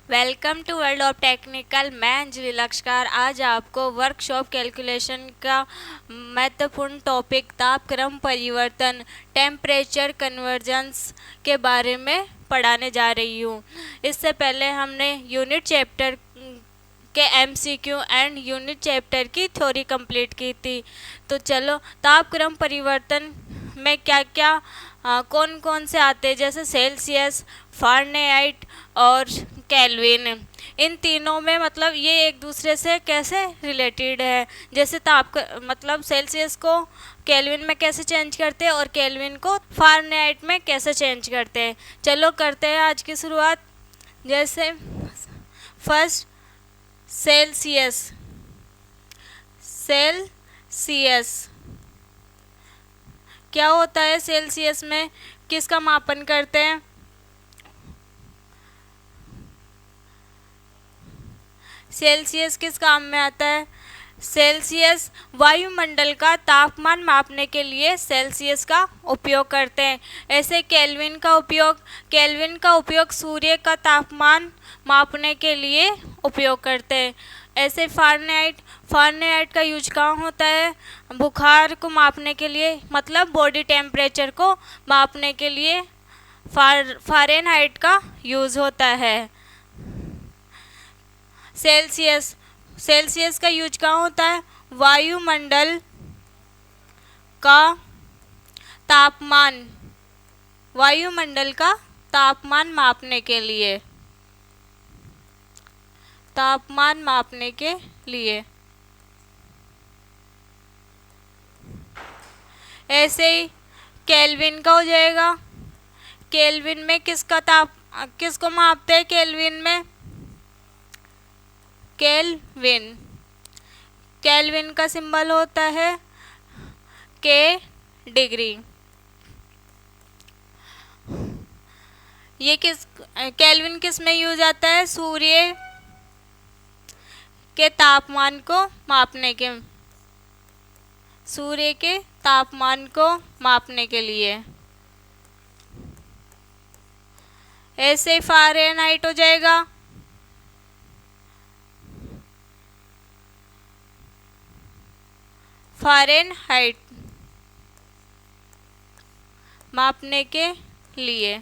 Welcome to world of technical. मैं अंजलि लक्ष्कार आज आपको वर्कशॉप कैलकुलेशन का महत्वपूर्ण टॉपिक तापक्रम परिवर्तन टेम्परेचर कन्वर्जेंस के बारे में पढ़ाने जा रही हूँ। इससे पहले हमने यूनिट चैप्टर के एमसीक्यू एंड यूनिट चैप्टर की थ्योरी कंप्लीट की थी। तो चलो, तापक्रम परिवर्तन में क्या क्या कौन कौन से आते हैं, जैसे सेल्सियस, फारेनहाइट और केल्विन। इन तीनों में मतलब ये एक दूसरे से कैसे रिलेटेड है। जैसे मतलब सेल्सियस को केल्विन में कैसे चेंज करते हैं और केल्विन को फारेनहाइट में कैसे चेंज करते हैं। चलो करते हैं आज की शुरुआत। जैसे फर्स्ट सेल्सियस। सेल्सियस क्या होता है? सेल्सियस में किसका मापन करते हैं? सेल्सियस किस काम में आता है? सेल्सियस वायुमंडल का तापमान मापने के लिए सेल्सियस का उपयोग करते हैं। ऐसे केल्विन का उपयोग सूर्य का तापमान मापने के लिए उपयोग करते हैं। ऐसे फारेनहाइट का यूज कहाँ होता है? बुखार को मापने के लिए, मतलब बॉडी टेम्परेचर को मापने के लिए फारेनहाइट का यूज होता है। सेल्सियस का यूज कहाँ होता है? वायुमंडल का तापमान मापने के लिए। ऐसे ही केल्विन का हो जाएगा। केल्विन में किसको मापते हैं? केल्विन का सिंबल होता है के डिग्री। ये केल्विन किस में यूज आता है? सूर्य के तापमान को मापने के लिए। ऐसे ही फारेनहाइट हो जाएगा। फारेनहाइट मापने के लिए।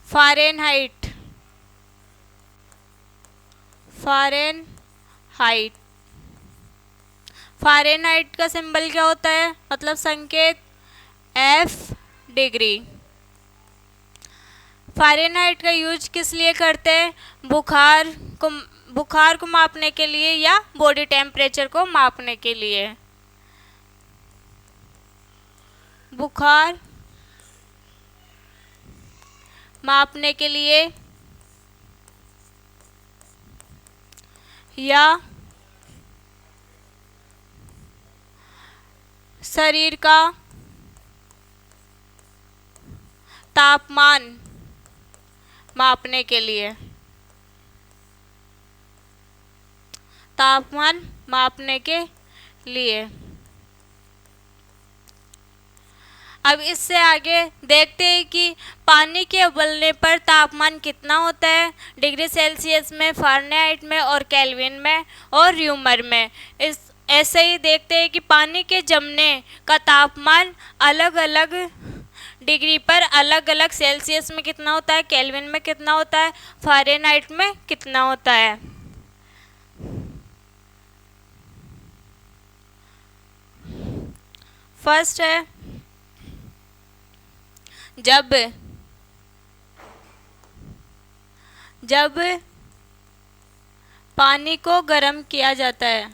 फारेनहाइट का सिंबल क्या होता है? मतलब संकेत F डिग्री। फारेनहाइट का यूज किस लिए करते हैं? बुखार को मापने के लिए या बॉडी टेम्परेचर को मापने के लिए। बुखार मापने के लिए या शरीर का तापमान मापने के लिए। अब इससे आगे देखते हैं कि पानी के उबलने पर तापमान कितना होता है डिग्री सेल्सियस में, फारेनहाइट में और केल्विन में और र्यूमर में। ऐसे ही देखते हैं कि पानी के जमने का तापमान अलग अलग डिग्री पर अलग अलग सेल्सियस में कितना होता है, केल्विन में कितना होता है, फारेनहाइट में कितना होता है। फर्स्ट है जब पानी को गर्म किया जाता है।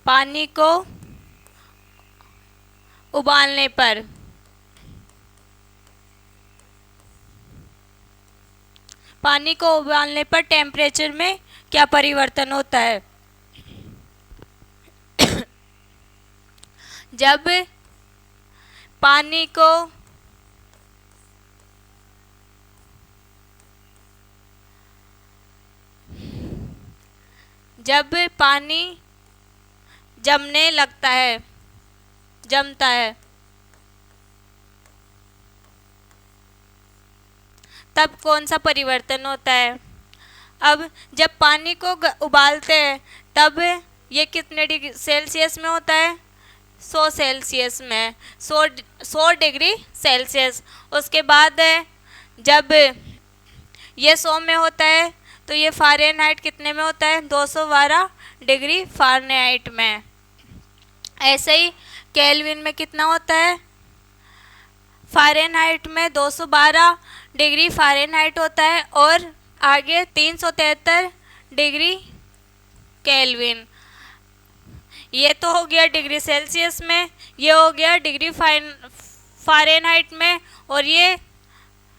पानी को उबालने पर टेम्परेचर में क्या परिवर्तन होता है? जब पानी जमता है तब कौन सा परिवर्तन होता है। अब जब पानी को उबालते हैं तब ये कितने डिग्री सेल्सियस में होता है, 100 सेल्सियस में, 100 डिग्री सेल्सियस। उसके बाद जब ये 100 में होता है तो ये फ़ारेनहाइट कितने में होता है, 212 डिग्री फ़ारेनहाइट में। ऐसे ही केल्विन में कितना होता है, फ़ारेनहाइट में 212 डिग्री फ़ारेनहाइट होता है, और आगे 373 डिग्री केल्विन। ये तो हो गया डिग्री सेल्सियस में, ये हो गया डिग्री फ़ारेनहाइट में, और ये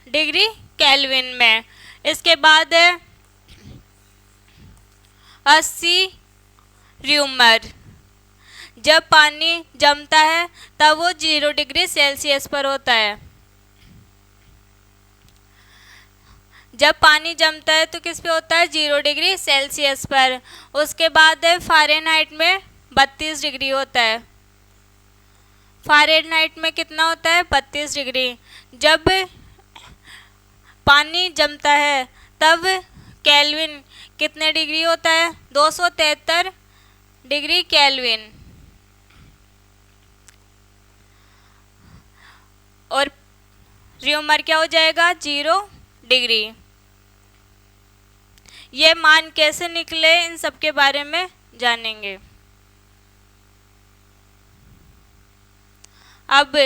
डिग्री केल्विन में। इसके बाद 80 र्यूमर। जब पानी जमता है तब वो 0 डिग्री सेल्सियस पर होता है। जब पानी जमता है तो किस पे होता है, 0 डिग्री सेल्सियस पर। उसके बाद फ़ारेनहाइट में 32 डिग्री होता है। फ़ारेनहाइट में कितना होता है, 32 डिग्री। जब पानी जमता है तब केल्विन कितने डिग्री होता है, 273 डिग्री केल्विन। और र्यूमर क्या हो जाएगा, 0 डिग्री। ये मान कैसे निकले, इन सब के बारे में जानेंगे। अब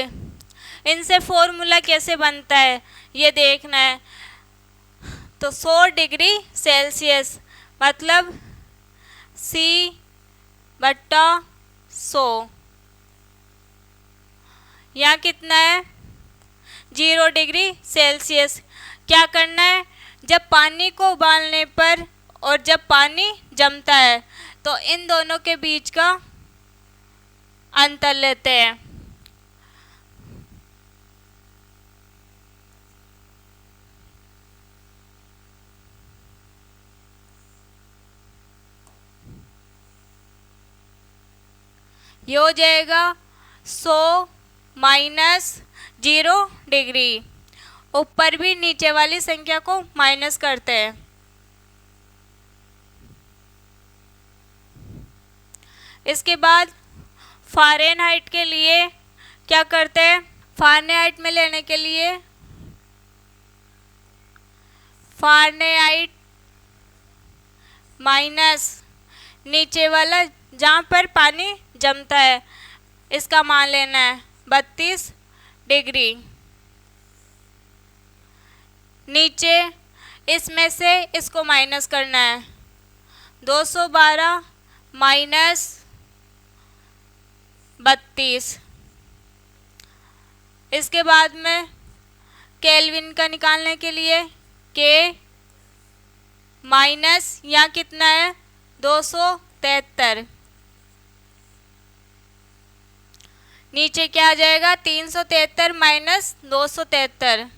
इनसे फॉर्मूला कैसे बनता है ये देखना है। तो 100 डिग्री सेल्सियस मतलब C/100। यहाँ कितना है, 0 डिग्री सेल्सियस। क्या करना है, जब पानी को उबालने पर और जब पानी जमता है तो इन दोनों के बीच का अंतर लेते हैं। ये हो जाएगा 100 - 0 डिग्री। ऊपर भी नीचे वाली संख्या को माइनस करते हैं। इसके बाद फ़ारेनहाइट के लिए क्या करते हैं, फ़ारेनहाइट में लेने के लिए फ़ारेनहाइट माइनस नीचे वाला जहाँ पर पानी जमता है इसका मान लेना है 32 डिग्री। नीचे इसमें से इसको माइनस करना है, 212 - 32। इसके बाद में केल्विन का निकालने के लिए के माइनस यहाँ कितना है, 273। नीचे क्या आ जाएगा, 373 - 273।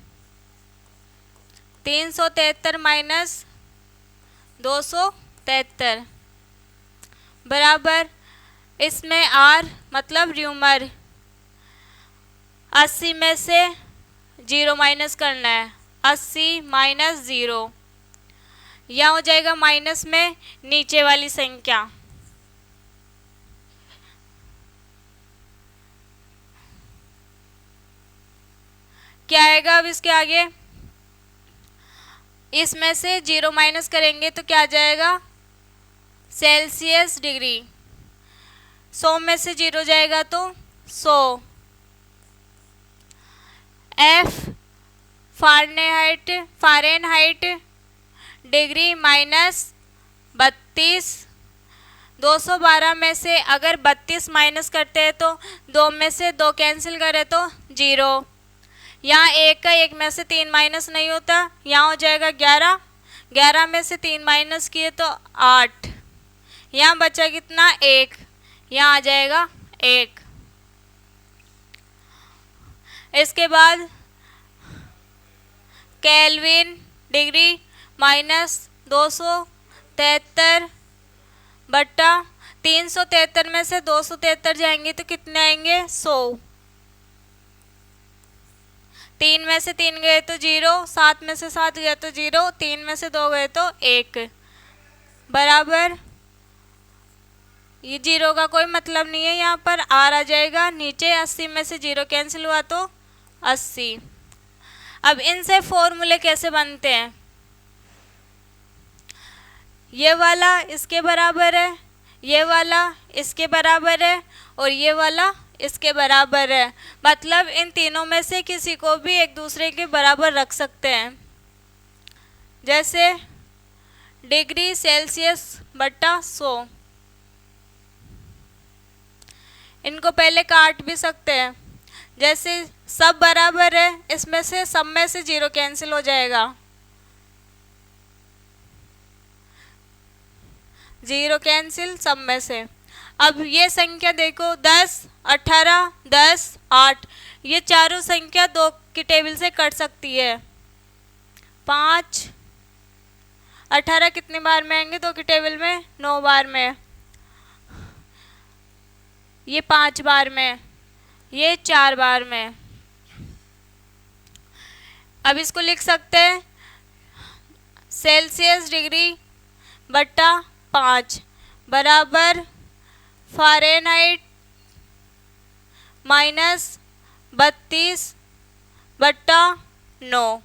373 - 273 बराबर, इसमें R मतलब र्यूमर, 80 में से 0 माइनस करना है, 80 - 0। यह हो जाएगा माइनस में नीचे वाली संख्या। क्या आएगा अब इसके आगे, इसमें से 0 माइनस करेंगे तो क्या आ जाएगा, सेल्सियस डिग्री। 100 में से 0 जाएगा तो 100। F Fahrenheit degree -32। 212 में से अगर 32 माइनस करते हैं तो 2 में से 2 कैंसिल करें तो 0। यहाँ 1 का 1 में से 3 माइनस नहीं होता, यहाँ हो जाएगा 11। 11 में से 3 माइनस किए तो 8। यहाँ बचा कितना, 1। यहाँ आ जाएगा 1। इसके बाद केल्विन डिग्री -273 बट्टा 373 में से 273 जाएंगे तो कितने आएंगे, 100। 3 में से 3 गए तो 0, 7 में से 7 गए तो 0, 3 में से 2 गए तो 1, बराबर ये 0 का कोई मतलब नहीं है, यहाँ पर आर आ जाएगा नीचे। 80 में से 0 कैंसिल हुआ तो 80। अब इनसे फॉर्मूले कैसे बनते हैं, ये वाला इसके बराबर है, ये वाला इसके बराबर है और ये वाला इसके बराबर है, मतलब इन तीनों में से किसी को भी एक दूसरे के बराबर रख सकते हैं। जैसे डिग्री सेल्सियस बटा 100, इनको पहले काट भी सकते हैं। जैसे सब बराबर है, इसमें से सब में से 0 कैंसिल हो जाएगा, 0 कैंसिल सब में से। अब ये संख्या देखो 10, 18, 10, 8, ये चारों संख्या 2 की टेबल से कट सकती है। 5, 18 कितनी बार में आएंगे 2 की टेबल में, 9 बार में। ये 5 बार में, ये 4 बार में। अब इसको लिख सकते हैं सेल्सियस डिग्री बट्टा 5 बराबर फ़ारेनहाइट -32 बट्टा 9।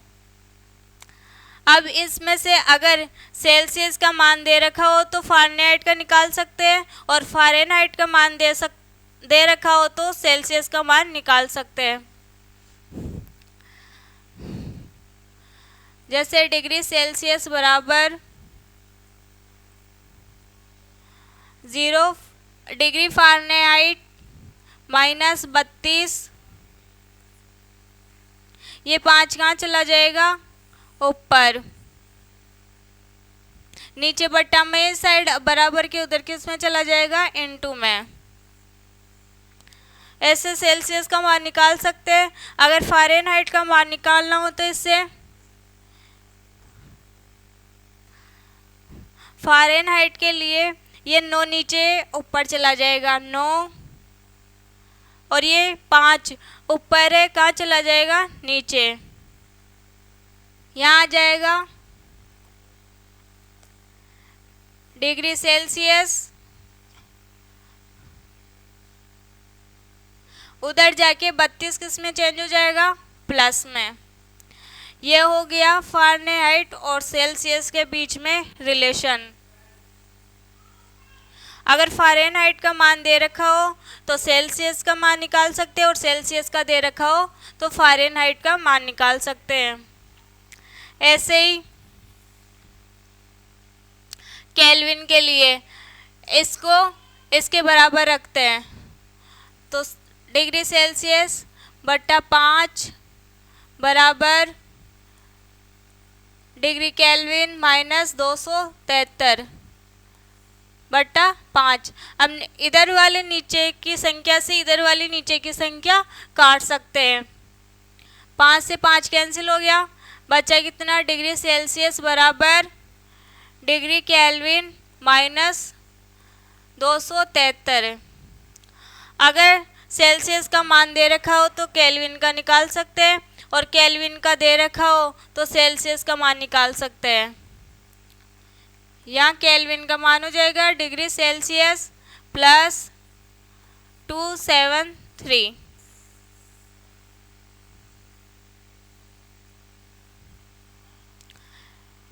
अब इसमें से अगर सेल्सियस का मान दे रखा हो तो फ़ारेनहाइट का निकाल सकते हैं, और फ़ारेनहाइट का मान दे रखा हो तो सेल्सियस का मान निकाल सकते हैं। जैसे डिग्री सेल्सियस बराबर 0 डिग्री फ़ारेनहाइट -32, ये 5 कहाँ चला जाएगा ऊपर, नीचे बट्टा में इस साइड बराबर के उधर किस में चला जाएगा इनटू में। ऐसे सेल्सियस का मान निकाल सकते हैं। अगर फ़ारेनहाइट का मान निकालना हो तो इससे फ़ारेनहाइट के लिए ये 9 नीचे ऊपर चला जाएगा 9, और ये 5 ऊपर है, कहाँ चला जाएगा नीचे, यहाँ आ जाएगा डिग्री सेल्सियस, उधर जाके 32 किस में चेंज हो जाएगा प्लस में। ये हो गया फ़ारेनहाइट और सेल्सियस के बीच में रिलेशन। अगर फ़ारेनहाइट का मान दे रखा हो तो सेल्सियस का मान निकाल सकते हैं, और सेल्सियस का दे रखा हो तो फ़ारेनहाइट का मान निकाल सकते हैं। ऐसे ही केल्विन के लिए इसको इसके बराबर रखते हैं, तो डिग्री सेल्सियस बट्टा 5 बराबर डिग्री केल्विन -273 बट्टा 5। अब इधर वाले नीचे की संख्या से इधर वाली नीचे की संख्या काट सकते हैं। 5 से 5 कैंसिल हो गया, बचा कितना डिग्री सेल्सियस बराबर डिग्री केल्विन -273। अगर सेल्सियस का मान दे रखा हो तो केल्विन का निकाल सकते हैं, और केल्विन का दे रखा हो तो सेल्सियस का मान निकाल सकते हैं। यहाँ केल्विन का मान हो जाएगा डिग्री सेल्सियस +273।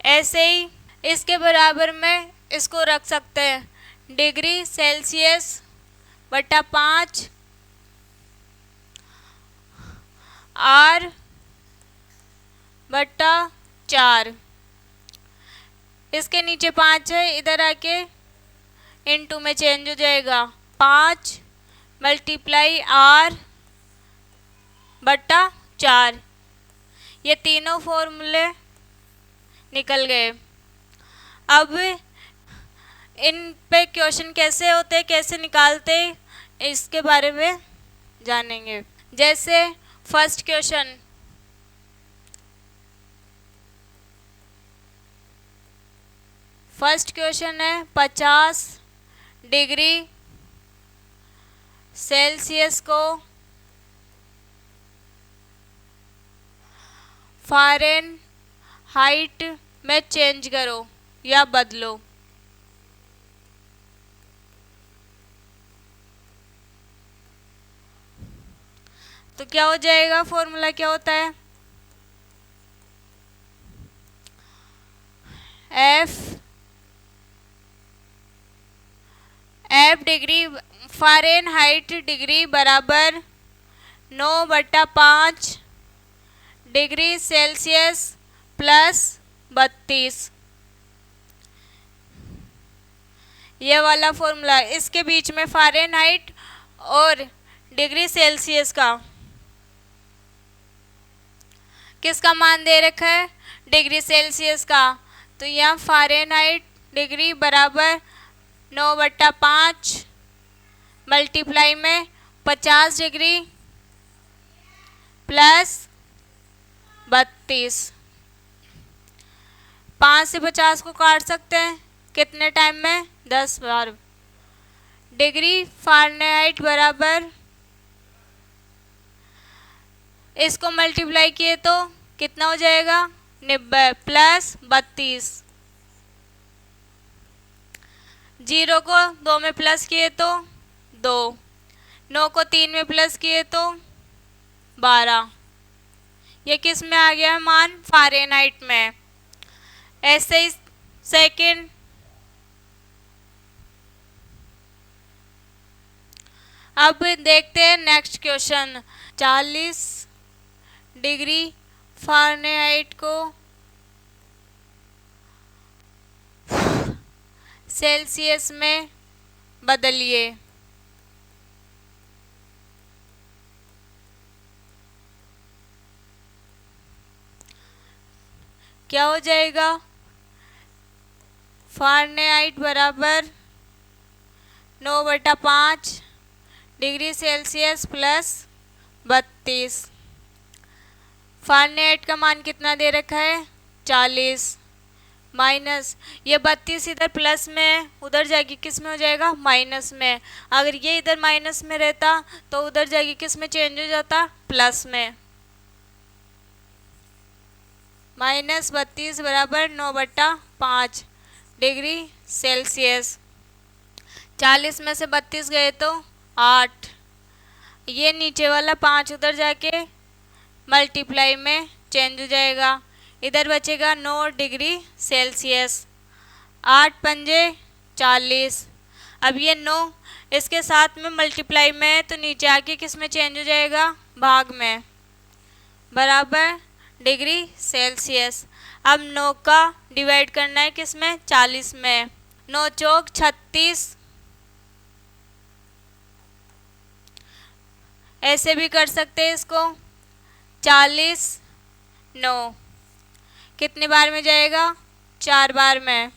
ऐसे ही इसके बराबर में इसको रख सकते हैं डिग्री सेल्सियस बटा 5 R बटा 4। इसके नीचे 5 है, इधर आके इनटू में चेंज हो जाएगा, 5 × R बटा 4। ये तीनों फॉर्मूले निकल गए। अब इन पे क्वेश्चन कैसे होते, कैसे निकालते, इसके बारे में जानेंगे। जैसे फर्स्ट क्वेश्चन है 50 डिग्री सेल्सियस को फ़ारेन हाइट में चेंज करो या बदलो। तो क्या हो जाएगा, फॉर्मूला क्या होता है, एफ डिग्री फ़ारेन हाइट डिग्री बराबर 9/5 डिग्री सेल्सियस प्लस 32। ये वाला फॉर्मूला, इसके बीच में फ़ारेनहाइट और डिग्री सेल्सियस का किसका मान दे रखा है, डिग्री सेल्सियस का। तो यहाँ फ़ारेनहाइट डिग्री बराबर 9/5 मल्टीप्लाई में 50 डिग्री प्लस 32। 5 से 50 को काट सकते हैं कितने टाइम में, 10 बार। डिग्री फ़ारेनहाइट बराबर, इसको मल्टीप्लाई किए तो कितना हो जाएगा, 90 प्लस 32। 0 को 2 में प्लस किए तो 2, 9 को 3 में प्लस किए तो 12। ये किस में आ गया मान, फ़ारेनहाइट में। ऐसे ही सेकंड, अब देखते हैं नेक्स्ट क्वेश्चन। 40 डिग्री फ़ारेनहाइट को सेल्सियस में बदलिए। क्या हो जाएगा, फ़ारेनहाइट बराबर 9/5 डिग्री सेल्सियस प्लस 32। फ़ारेनहाइट का मान कितना दे रखा है, 40 माइनस, ये 32 इधर प्लस में, उधर जाके किस में हो जाएगा, माइनस में। अगर ये इधर माइनस में रहता तो उधर जाके किस में चेंज हो जाता, प्लस में। -32 बराबर 9/5 डिग्री सेल्सियस। 40 में से 32 गए तो 8, ये नीचे वाला 5 उधर जाके मल्टीप्लाई में चेंज हो जाएगा, इधर बचेगा 9 डिग्री सेल्सियस। 8 पंजे 40। अब ये 9 इसके साथ में मल्टीप्लाई में है तो नीचे आके किस में चेंज हो जाएगा, भाग में, बराबर डिग्री सेल्सियस। अब 9 का डिवाइड करना है किस में, 40 में। 9 चौक 36, ऐसे भी कर सकते हैं इसको। 40 9 कितने बार में जाएगा, 4 बार में,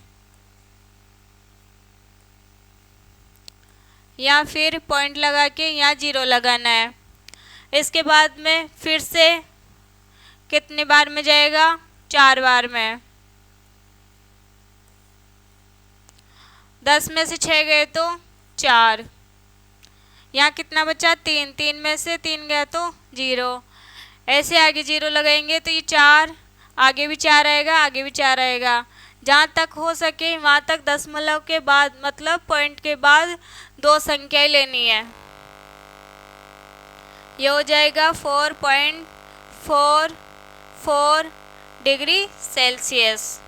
या फिर पॉइंट लगा के यहाँ 0 लगाना है। इसके बाद में फिर से कितने बार में जाएगा, 4 बार में। 10 में से 6 गए तो 4, यहाँ कितना बचा, 3, 3 में से 3 गया तो 0। ऐसे आगे 0 लगाएंगे तो ये 4, आगे भी 4 आएगा, आगे भी 4 आएगा। जहाँ तक हो सके वहाँ तक दशमलव के बाद, मतलब पॉइंट के बाद 2 संख्याएं लेनी है। ये हो जाएगा 4.44 डिग्री सेल्सियस।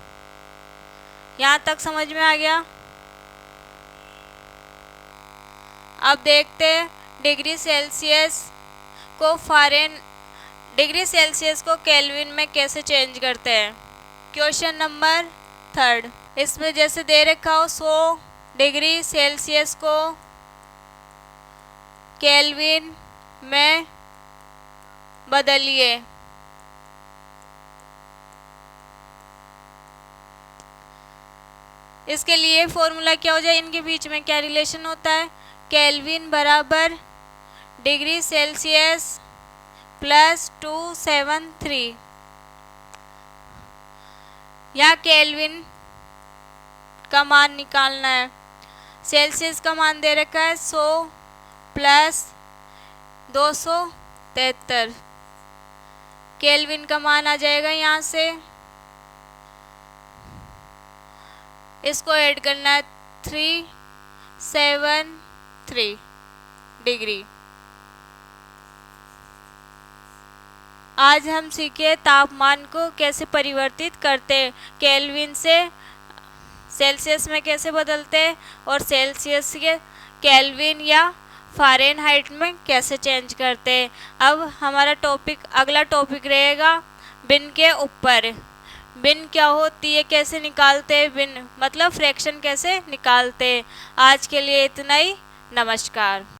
यहाँ तक समझ में आ गया। अब देखते हैं डिग्री सेल्सियस को केल्विन में कैसे चेंज करते हैं। क्वेश्चन नंबर 3, इसमें जैसे दे रखा हो 100 डिग्री सेल्सियस को केल्विन में बदलिए। इसके लिए फॉर्मूला क्या हो जाए, इनके बीच में क्या रिलेशन होता है, केल्विन बराबर डिग्री सेल्सियस प्लस 273। या केल्विन का मान निकालना है। सेल्सियस का मान दे रखा है 100 प्लस 273। केल्विन का मान आ जाएगा यहाँ से, इसको ऐड करना है 373 डिग्री। आज हम सीखे तापमान को कैसे परिवर्तित करते, केल्विन से सेल्सियस में कैसे बदलते और सेल्सियस के केल्विन या फ़ारेनहाइट में कैसे चेंज करते। अब हमारा अगला टॉपिक रहेगा बिन के ऊपर। बिन क्या होती है, कैसे निकालते, बिन मतलब फ्रैक्शन कैसे निकालते। आज के लिए इतना ही, नमस्कार।